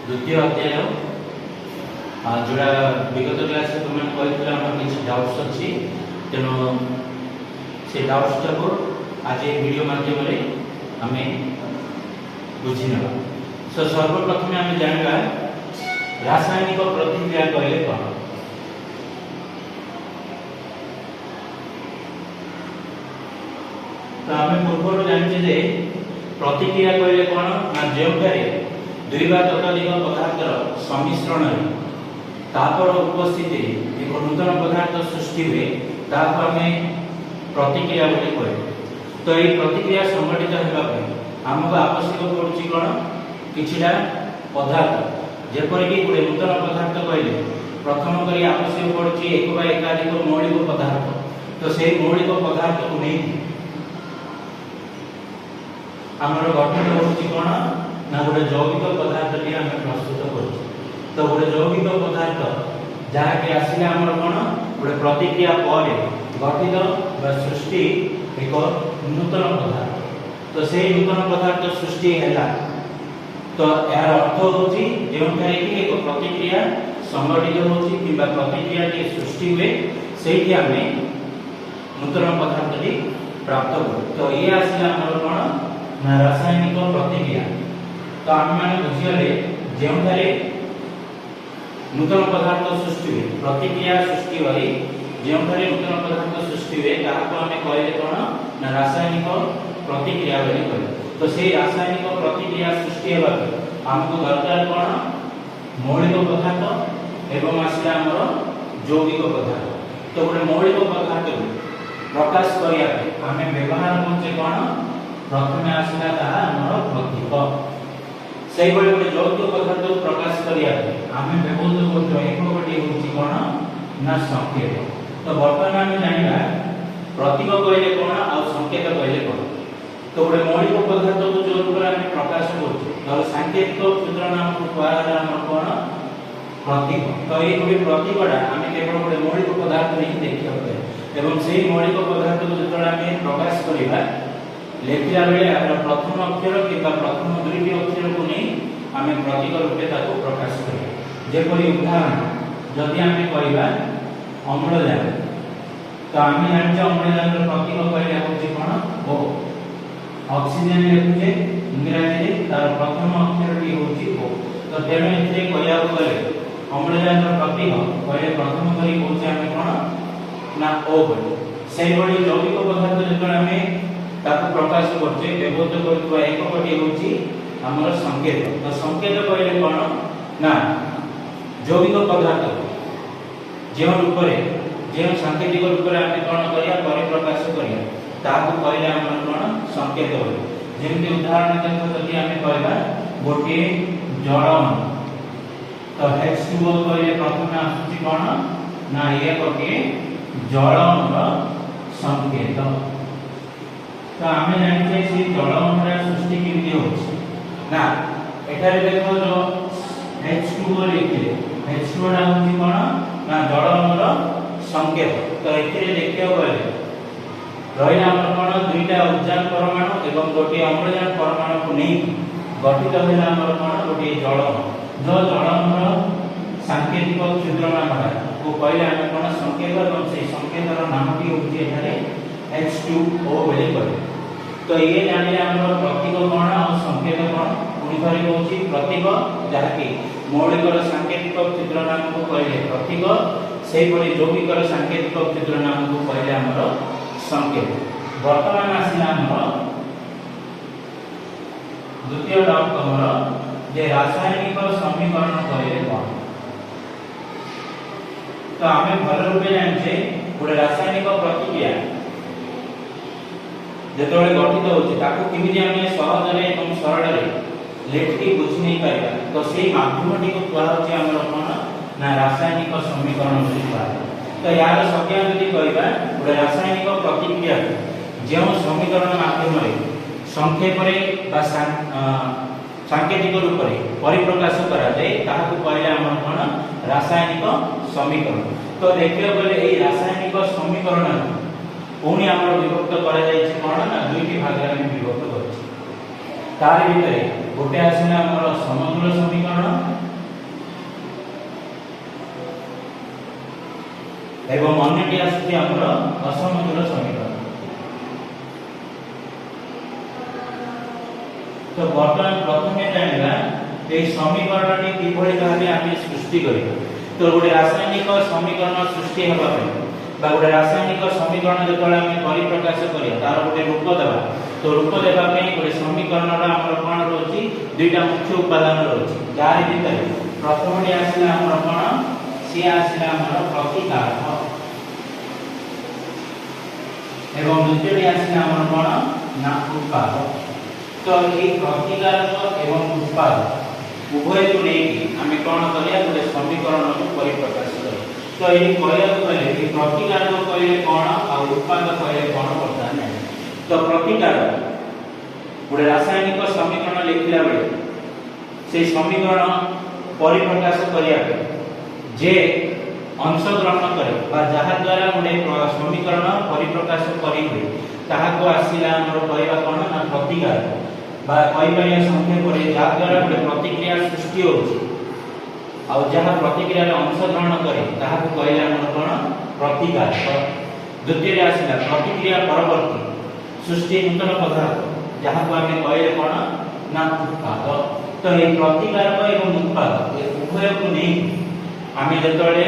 द्वितीय अध्याय जोड़ा विगत क्लास तुम कहते किसी डाउट्स अच्छी तेणु से डाउट्स को आज वीडियो माध्यम आम बुझीना। सो सर्वप्रथम आम जाना रासायनिक प्रतिक्रिया कहले कौन। तो आम पूर्व जाने प्रतिक्रिया कहले कौन ना जो दुई बा ततोधिक पदार्थर सम्मिश्रण तापर उपस्थित एक नूतन पदार्थ सृष्टि हुए ताको आम प्रतिक्रिया बोली कहे। तो ये प्रतिक्रिया संगठित होगा आमको आवश्यक पड़ुछि कौन किछिटा पदार्थ जेपरिक गोटे नूतन पदार्थ कहले प्रथम करी आवश्यक पड़ुछि एक बा एकाधिक मौलिक पदार्थ। तो से मौलिक पदार्थ को नहीं आमर गठन होछि कौन ना गोटे जैविक पदार्थ टी आम प्रस्तुत कर। तो गोटे जैविक पदार्थ जहाँकि आसिले आमर कौन गोटे प्रतिक्रिया पर गठित बा सृष्टि एक नूतन पदार्थ। तो से नूतन पदार्थ सृष्टि है तो यार अर्थ होची जेउठारे कि एक प्रतिक्रिया संगठित होची किबा प्रतिक्रिया टी सृष्टि हुए सेठी आमे नूतन पदार्थ टी प्राप्त हो। तो ये आसिले आमर कौन ना रासायनिक प्रतिक्रिया। तो आम मैंने बुझीगले जेउठारे नूतन पदार्थ सृष्टि हुए प्रतिक्रिया सृष्टि होई जेउठारे नूतन पदार्थ सृष्टि हुए ताहाको आमे कहले कोन ना रासायनिक प्रतिक्रिया बोली कहले। तो से रासायनिक प्रतिक्रिया सृष्टि हेबा हमको दरकार कोन मौलिक पदार्थ एवं आसिला हमर जैविक पदार्थ। तो गोटे मौलिक पदार्थ प्रकाश करिया आमे व्यवहार करछे कोन प्रथमे आसिला ताहा हमर प्रतीक से गोटे जैविक पदार्थ को प्रकाश करिया आमे व्यवहार करछो एक गोटे होछि कोन ना संकेत। तो वर्तमान आमे जानिबा प्रतीक कहले कोन आ संकेत कहले कोन। तो गोटे मौलिक पदार्थ को जो ऊपर आमे प्रकाश करछो तो सांकेतिक सूत्र नाम को कहला हमर कोन प्रतीक। तो ये गोटे प्रतीकडा आमे केवल गोटे मौलिक पदार्थ नहीं देखियो एवं से मौलिक पदार्थ को जतरा आमे प्रकाश करिबा लेखिला बेले आर प्रथम अक्षर किबा प्रथम दुईटी अक्षर को नहीं आमे प्रतीक रूपे ताको प्रकाश करिबा। जेपरि उदाहरण जदि आमे कहबा अम्लजान तो आमे जानछे अम्लजान रो प्रतीक कहले होछि कोन ओ। ऑक्सीजन लेखुछे इंग्रजी रे तार प्रथम अक्षर टी होछि ओ। तो तेणु एथे कहया गले अम्लजान रो प्रतीक कहले प्रथम करी होछि आमे कोन ना ओ बोली। से बडी जैविक पदार्थ जेतरा आमे ताको प्रकाश करछे व्यवहार करथुवा एक कोटी होछि हमर संकेत। तो संकेत कहले कोन ना जैविक पदार्थ जे रूप जे सांकेतिक रूप रे आमे कोन करिया परिप्रकाश करिया ताको कहले हमर कोन संकेत होय। जेमति उदाहरण देखो जदि आमे कहबा गोटे जल तो H2O कहले प्रथम आसुछि कोन ना ये कोटे जलर संकेत। तो आमे जानते से जलमंडल सृष्टि केमि होछि ना एठारे देखो जो H2O लिखे H2O डा होछि कोन ना जलमंडल संकेत। तो एथिरे देखियो गले रहिला हमर कोन दुईटा उर्जान परमाणु एवं गोटे अम्लजान परमाणु को नहीं गठित होला हमर कोन गोटे जल जो जलमंडल सांकेतिक क्षुद्र नाम को कहले हम कोन संकेत एवं से संकेतर नामटी होछि एठारे H2O बोली कहले। तो ये जानिले हमर प्रतीक कोन और संकेत कोन उनिथारे होछि प्रतीक जहाँकि मौलिकर सांकेतिक क्षुद्र नाम को कहले प्रतीक से परि जैविकर सांकेतिक क्षुद्र नाम को कहले हमर संकेत। वर्तमान आसिला हमर द्वितीय डाउट हमर जे रासायनिक समीकरण कहले कोन। तो आमे भल रूपे जानछे गोटे रासायनिक प्रतिक्रिया जेतोले गठित होछि ताको किमिति आमे सहज रे एवं सरल रे लेखि बुझि नै पाइबा। तो सेही माध्यमटी को कहला होछि हमर कोन ना रासायनिक समीकरण बोली कहला। तो यार संज्ञा यदि कहबा गोटे रासायनिक प्रतिक्रिया जे समीकरण माध्यम रे संक्षेप रे बा सांकेतिक रूप रे परिप्रकाश करा जाय ताहाको कहले हमर कोन रासायनिक समीकरण। तो देखियो गले एही रासायनिक समीकरण पुणी आमर विभक्त करा जायछि कोन ना दुईटी भाग रे विभक्त करछि। तार भितरे गोटे आसिला हमर समतुल्य समीकरण एवं अन्यटी आसुची हमर असमतुल समीकरण। तो वर्तमान प्रथमे जानिबा ए समीकरणटी किभଳି भाबे आमे सृष्टि करिबा। तो गोटे रासायनिक समीकरण सृष्टि हेबा पय बा गोटे रासायनिक समीकरण जेतले आमे परिप्रकाश करिया तार गोटे रूप देबा। तो रूप देबा पय गोटे समीकरणरा हमर कोन रहउची दुईटा मुख्य उपादान रहउची जार भितर प्रथमटी आसिला हमर कोन सी आसिला हमर प्रतिकारक एवं द्वितीयटी आसिला हमर कोन ना उत्पादक। तो ये प्रतिकारक एवं उत्पादक उभय को लेके आमे कोन करिया गोटे समीकरण को परिप्रकाश करिया। तो ये कहया कहले कि प्रतिकारक कहले कोन आ उत्पादक कहले कोन पता नै। तो प्रतिकारक गोटे रासायनिक समीकरण लिखिला बेले से समीकरण परिप्रकाश करिया जे अंश ग्रहण करे बा जहा द्वारा गोटे समीकरण परिप्रकाश करि हुए ताहा को आसीला हमर कहबा कोन ना प्रतिकारक बा कई परिया संख्या करे जा द्वारा गोटे प्रतिक्रिया सृष्टि होछि आ जहा प्रतिक्रिया रे अंश ग्रहण करे ताहा को कहले हमर कोन प्रतिकारक। द्वितीय आसीला प्रतिक्रिया परवर्ती सृष्टि नूतन पदार्थ जहा को हमें कहले कोन ना उत्पादक। तो ये प्रतिकारक एवं उत्पादक ए उभय को नै आमे जतले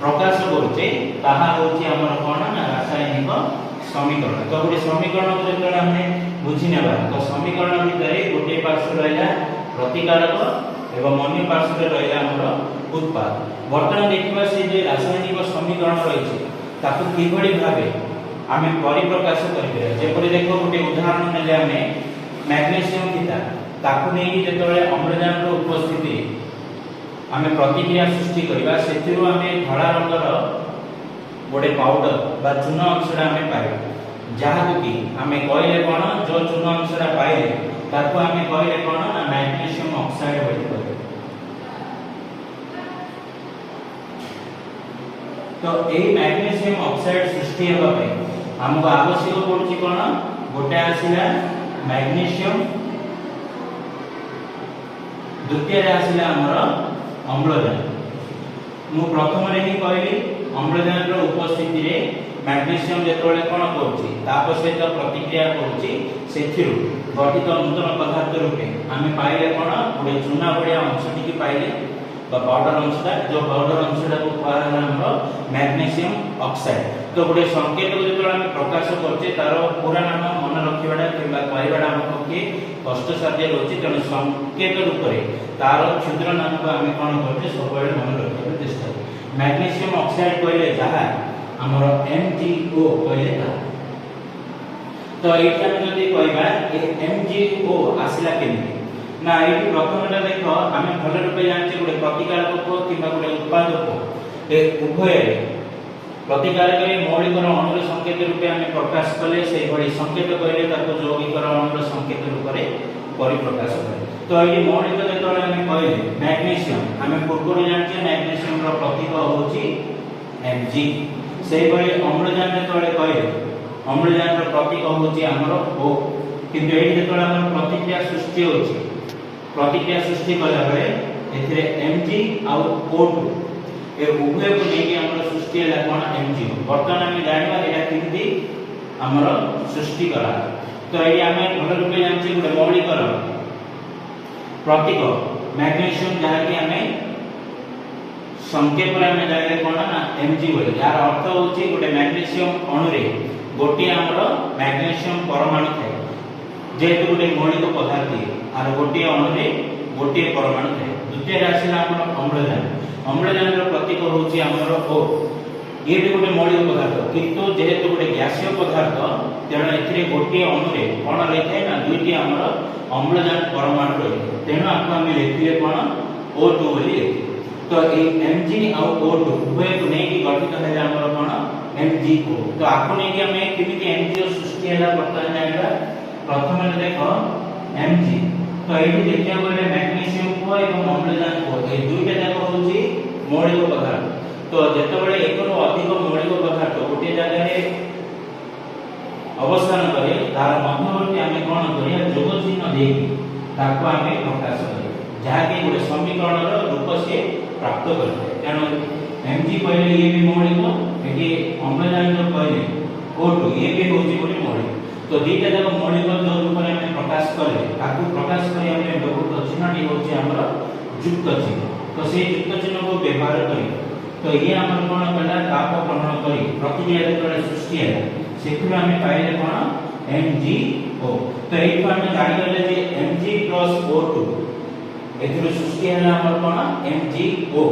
प्रकाश करछे ताहा होछि हमर कोन ना रासायनिक समीकरण। तो गोटे समीकरण को जतले हमने बुझी नेबा तो समीकरण भितरे गोटे पार्श्व रहला प्रतिकारक एवं अन्य पार्श्व रहला हमर उत्पाद। वर्तमान देखिबा से जे रासायनिक समीकरण रहिছে ताकू किभଳି भाबे आमे परिप्रकाश करिबे। जेपरि देखो गोटे उदाहरण नेले आमे मैग्नीशियम थिता ताकू नै जेतले अम्लजान रो उपस्थिति आमे प्रतिक्रिया सृष्टि करिबा सेथिरु आमे धळा रंगर गोटे पाउडर बा चूना अंशरा आमे पाइबा जहा कि आमे कहले कोन जो चूना अंशरा पाइले ताकू आमे कहले कोन ना मैग्नीशियम ऑक्साइड बोली कहले। तो एही मैग्नीशियम ऑक्साइड सृष्टि हेबा पे हमको आवश्यक पड़छि कोन गोटे आसीला मैग्नीशियम द्वितीय रे आसीला हमर अम्लजान। मु प्रथम रे ही कहली अम्लजान रो उपस्थिति रे मैग्नीशियम जेतोले कोन करछि ताप सहित प्रतिक्रिया करछि सेथिरु गठित नूतन पदार्थ रूपे आमे पाइले कोन गोटे चूना बडिया अंशटी की पाइले बा पाउडर अंशटा जो पाउडर अंशटा को कहला हमर मैग्नीशियम ऑक्साइड। तो गोटे संकेत को जेतोले आमे प्रकाश करछि तार पूरा नाम मन रखिबाडा किबा कहबाडा हमको कि कष्टसाध्य रहछि तेणु संकेत रूप रे तार क्षुद्र नाम को आमे कोन करछि सबले मन रखिबा चेष्टा करी। मैग्नीशियम ऑक्साइड कहले जहा हमर MgO कहले ता। तो एटा हम जदी कहबा ए MgO आसिला केनि ना एटी प्रथमटा देखो आमे भल रूपे जानछि गोटे प्रतिकारक को किबा गोटे उत्पादक ए उभय प्रतिकारक रे मौलिक अणुर संकेत रूपे आमे प्रकाश कले से भली संकेत कहले ताको यौगिक अणुर संकेत रूप रे परिप्रकाश करे। तो एटी मौलिक जेतले आमे कहले मैग्नीशियम आमे पूर्व जानछि मैग्नीशियम रो प्रतीक होछि Mg से भली अम्लजान जेतले कहले अम्लजान रो प्रतीक होछि हमर O किंतु एटी जेतले हमर प्रतिक्रिया सृष्टि होछि प्रतिक्रिया सृष्टि कला बेले एथिरे Mg आ O2 ए उभय को नेकी हमर सृष्टि हला कोन MgO। वर्तमान हम जानिबा एटा किंती हमर सृष्टि करा। तो एटी हम भल रूपे जानछि गोटे मौलिक प्रतीक मैग्नीशियम जहा कि हमें संकेत पर हमें जागे कोन ना Mg बोली यार अर्थ होछि गोटे मैग्नीशियम अणु रे गोटे हमर मैग्नीशियम परमाणु थाए जेहेतु गोटे मौलिक पदार्थ आर गोटे अणु रे गोटे परमाणु थाए। द्वितीय राशि हमर अम्लजान अम्लजान रो प्रतीक होछि हमर O ये गोटे मौलिक पदार्थ किंतु जेहेतु गोटे गैसीय पदार्थ तेणु एथिरे गोटे अणु रे कोन रहिथाय ना दुईटी हमर अम्लजान परमाणु रहि तेणु आपको हम लिखिले कोन O2 बोली लिखि। तो ए Mg आ O2 उभय को नै कि गठित है हमर कोन MgO। तो आपको नै कि हम केमिति MgO सृष्टि हैला वर्तमान जानिबा। प्रथम देखो Mg तो एठी देखिया गले मैग्नीशियम को एवं अम्लजान को ए दुईटा जाक होछि मौलिक पदार्थ। तो जेतबेले एकरो अधिक मौलिक पदार्थ गोटे जगह रे अवस्थान करे तार मध्यवर्ती आमे कोन करिया जोग चिन्ह देई ताको आमे प्रकाश करिया जहा कि गोटे समीकरण रो रूप से प्राप्त करते। तेणु Mg कहले ये भी मौलिक एटी अम्लजान जो कहले O2 ये भी होची बोली मौलिक तो दीटा जब मौलिक जो रूप में हम प्रकाश करे ताकू प्रकाश करे हम बहुत चिन्हटी होची हमर युक्त चिन्ह तो से युक्त चिन्ह को व्यवहार करी तो ये हमर कोन कला ताप ग्रहण करी प्रतिक्रिया जेतले सृष्टि है सेखु हम पाइले कोन MgO तो एई हम जानि गले जे Mg + O2 एथुर सृष्टि है हमर कोन MgO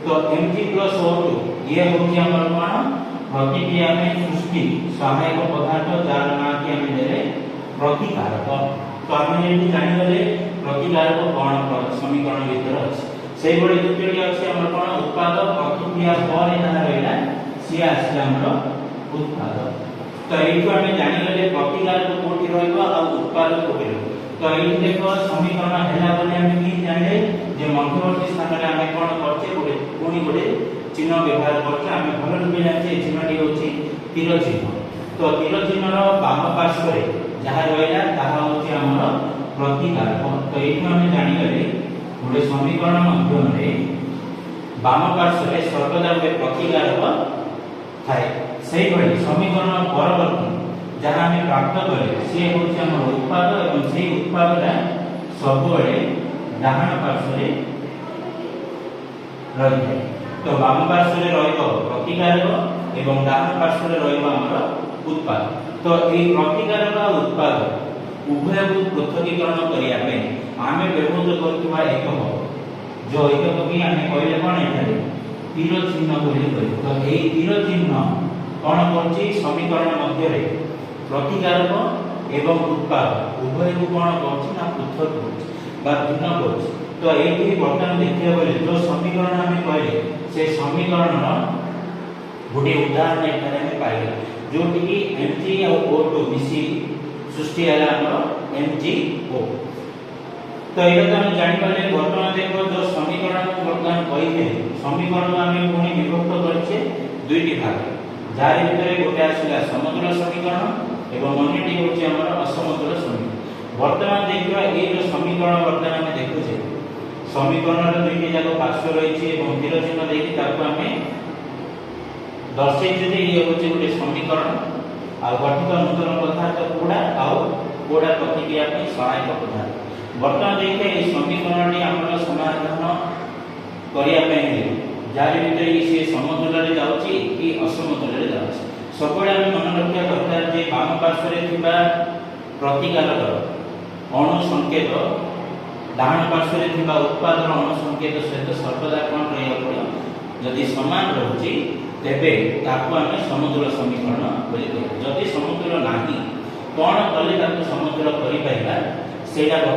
तो Mg + O2 ये होची हमर कोन प्रतिक्रिया में सृष्टि सहायक पदार्थ जार ना कि हम देले प्रतिकारक तो हम जेति जानि गले प्रतिकारक कोन समीकरण भीतर अछि सेई बडी द्वितीयटी अछि हमर कोन उत्पाद प्रतिक्रिया पर एना रहला सी आसी हमर उत्पाद तो एइठु हम जानि गले प्रतिकारक कोठी रहइबो आ उत्पाद कोठी रहइबो तो एइ देखो समीकरण हैला बोले हम की जाने जे मध्यवर्ती स्थान रे हम कोन करछे गोटे कोनी गोटे चिन्ह व्यवहार करछे हम भल रूपे जाने चिन्हटी होची तीर चिन्ह तो तीर चिन्ह रो बाम पार्श्व रे जहा रहइला ताहा होची हमर प्रतिकारक तो एइठु हम जानि गले गोटे समीकरण माध्यम रे बाम पार्श्व रे सर्वदा गोटे प्रतिकारक थाए सेही भली समीकरण परवर्ती जहां हमें प्राप्त करे से होची हमर उत्पाद एवं से उत्पादरा सब बळे डाहाण पार्श्व रे रहिबो तो बाम पार्श्व रे रहिबो प्रतिकारक एवं डाहाण पार्श्व रे रहिबो हमर उत्पाद तो ए प्रतिकारक आ उत्पाद उभय को पृथकीकरण करिया पे आमे व्यवहार करथुवा एकक जो एकक की आमे कहले कोन एठारे तीर चिन्ह बोली कहि तो ए तीर चिन्ह कोन करछि समीकरण मध्य रे प्रतिकारक एवं उत्पाद उभय को कोन करछि ना पृथक करछि बा भिन्न करछि तो एठी वर्तमान देखिया बोले जो समीकरण हमें कहले से समीकरण गोटे उदाहरण एठारे हम पाइले जोटी की Mg और O2 मिसी सृष्टि हला हमर MgO तो एटा हम जानि पाले वर्तमान देखो जो समीकरण वर्तमान कहिथे समीकरण हम पुनी विभक्त करछे दुईटी भाग जारी भितरे गोटे आसीला समतुल समीकरण एवं अन्यटी होची हमर असमतुल समीकरण वर्तमान देखिबा ए जो समीकरण वर्तमान हम देखुछे समीकरण रे दुईटी जाको पार्श्व रहिछि एवं तीर चिन्ह देखि ताको हमें दर्शैछे जे ये होची गोटे समीकरण आ गठित नूतन पदार्थ कोडा आ कोडा प्रतिक्रिया पे सहायक पदार्थ वर्तमान देखिए ए समीकरण रे हमर समाधान करिया पे जारी भितरे से समतुल रे जाउछि कि असमतुल रे जाउछि सबले हम मन रखिया दरकार जे बाम पार्श्व रे थिबा प्रतिकारक अणु संकेत डाहाण पार्श्व रे थिबा उत्पादन अणु संकेत सहित सर्वदा कोन रहय पड़ो जदि समान रहउछि तेबे ताको हम समतुल समीकरण बोली कहू जदि समतुल नाही कोन कले ताको समतुल करि पाइबा सेडा